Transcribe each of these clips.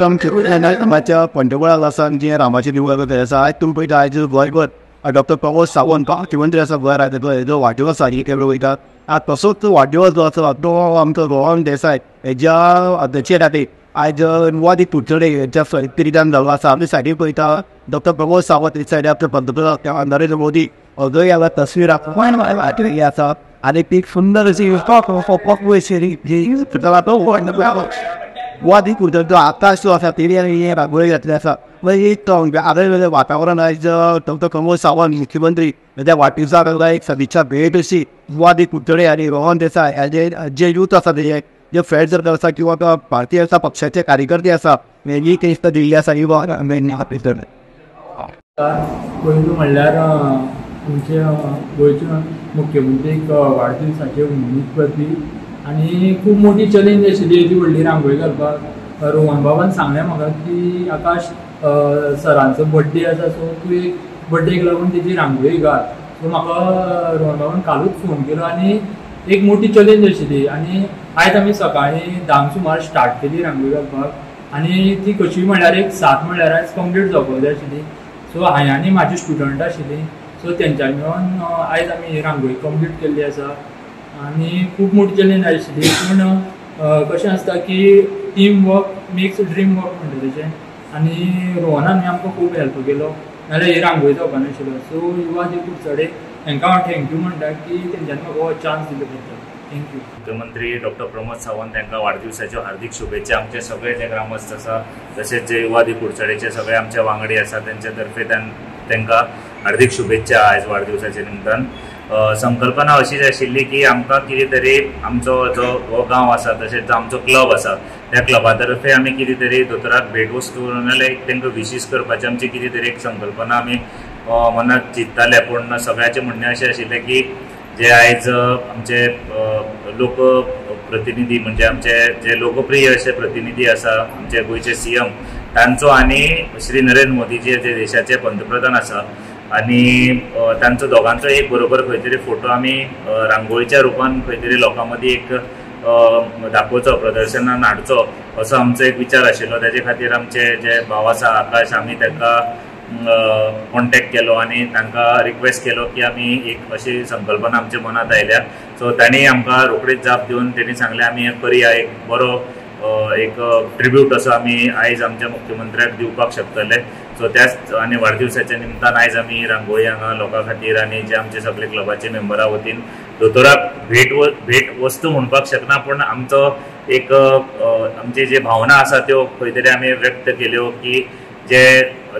रामाच्या पंढरपुराक आसा जे रामाचे देवूळ आसा. आयज तुमी पळयता आयज गोंयभर डॉक्टर प्रमोद सावंत मुख्यमंत्री आसा गोंय राज्याचो हेजो वाडदिवस साजरो केलो वयता. तसोच वाडदिवस जो आसा तो आमचो रोहन देसाय हेज्या अध्यक्षते खातीर आयज वादी कुडचडे हेच्या पिरियदान जालो आसा. आमी सायडीन पळयता डॉक्टर प्रमोद सावंत एक सायडीन आमचे पंतप्रधान नरेंद्र मोदी अजूनय हांगा तस्वीर आसा आनी ती सुंदर अशी वादी कुडचडे आकाश जो आसा तेणी रांगोळी घातली आसा. एक आगळे वातावरण आयज डॉक्टर प्रमोद सावंत मुख्यमंत्री हेज्या वाडदिवसाक एक सदिच्छा भेट अशी वादी कुडचडे आनी रोहन देसाय हेजे जे यूथ आसा तेजे जे फ्रेंड्स सर्कल आसा किंवा भारतीय जनता पक्षाचे कार्यकर्ते आसा ही केस दिल्ली आसा ही भितर. पयलू म्हणल्यार आमचे गोंयचे मुख्यमंत्रीक वाडदिवसाचे उमेदीत करपी आनी खूब मोठी चॅलेंज आशिल्ली येदी व्हडली रांगोळी घालपाक. रोहन बाबान सांगलें म्हाका की आकाश सरांचो बर्थडे आसा सो तूं एक बर्थडेक लागून तेजी रांगोळी घाल. सो म्हाका रोहन बाबान कालूच फोन केलो आनी एक मोठी चॅलेंज आशिल्ली आनी आयज आमी सकाळीं 10 सुमार स्टार्ट केली रांगोळी घालपाक आनी ती कशी म्हणल्यार एक 7 म्हणल्यार आयज कंप्लीट जावपाक जाय आशिल्ली. सो हांवें आनी म्हाजी स्टुडंट आशिल्लीं सो तेंच्यानी मेळोन आयज आमी ही रांगोळी कंप्लीट केल्ली आसा. आनी खूब मोठी चॅलेंज आशिल्ली पूण कशें आसता की team work makes dream work म्हणटा तशें. आनी रोहनान आमकां खूब हेल्प केलो नाल्यार ही रांगोळी जावपा नाशिल्लो. सो युवा जे कुडचडे तांकां हांव थँक्यू म्हणटा की तेंच्यांनी म्हाका हो चान्स दिलो बद्दल थँक्यू. मुख्यमंत्री डॉक्टर प्रमोद सावंत यांना वाढदिवसाच्यो हार्दिक शुभेच्छा. आमचे सगळे जे ग्रामस्थ आसा तसेच जे युवा कुडचडेचे सगळे आमचे वांगडी आसा त्यांच्या तर्फे तांकां हार्दिक शुभेच्छा आयज वाढदिवसाच्या निमतान. संकल्पना अशीच आशिल्ली की आमकां कितें तरी आमचो जो हो गांव आसा तशेंच जो आमचो क्लब आसा त्या क्लबा तर्फे आमी कितें तरी दोतोराक भेटवस्तू नाल्यार तांकां विशीस करपाचें आमची कितें तरी एक संकल्पना आमी मनात चिंत्ताले. पूण सगळ्याचें म्हणणें अशें आशिल्लें की जे आयज आमचे लोकप्रतिनिधी म्हणजे आमचे जे लोकप्रिय असे प्रतिनिधी आसा आमचे गोंयचे सीएम तांचो आनी श्री नरेंद्र मोदी जे देशाचे पंतप्रधान आसा आनी तांचो दोगांचो एक बरोबर खंय तरी फोटो आमी रांगोळीच्या रुपान खंय तरी लोकां मदीं एक दाखोवचो प्रदर्शनान हाडचो असो आमचो एक विचार आशिल्लो. तेजे खातीर आमचे जे भाव आसा आकाश आमी तांकां कॉन्टेक्ट केलो आनी तांकां रिक्वेस्ट केलो की आमी एक अशी संकल्पना आमच्या मनात आयल्या. सो तांणी आमकां रोखडीच जाप दिवन तेणी सांगलें आमी करुया एक बरो एक ट्रिब्यूट असो आमी आयज आमच्या मुख्यमंत्र्याक दिवपाक शकतले. सो त्याच आनी वाडदिवसाच्या निमतान आयज आमी रांगोळी हांगा लोकां खातीर आनी जे आमचे सगळे क्लबाचे मेंबरा वतीन दोतोराक भेट वस्तू म्हणपाक शकना पूण आमचो एक आमची जे भावना आसा त्यो खंय तरी आमी व्यक्त केल्यो की जे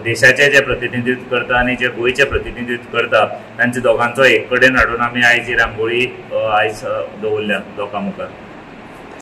देशाचे जे प्रतिनिधित्व करता आनी जे गोंयचे प्रतिनिधित्व करता तांचे दोगांचो एक कडेन हाडून आमी आयज ही रांगोळी आयज दवरल्या लोकां मुखार.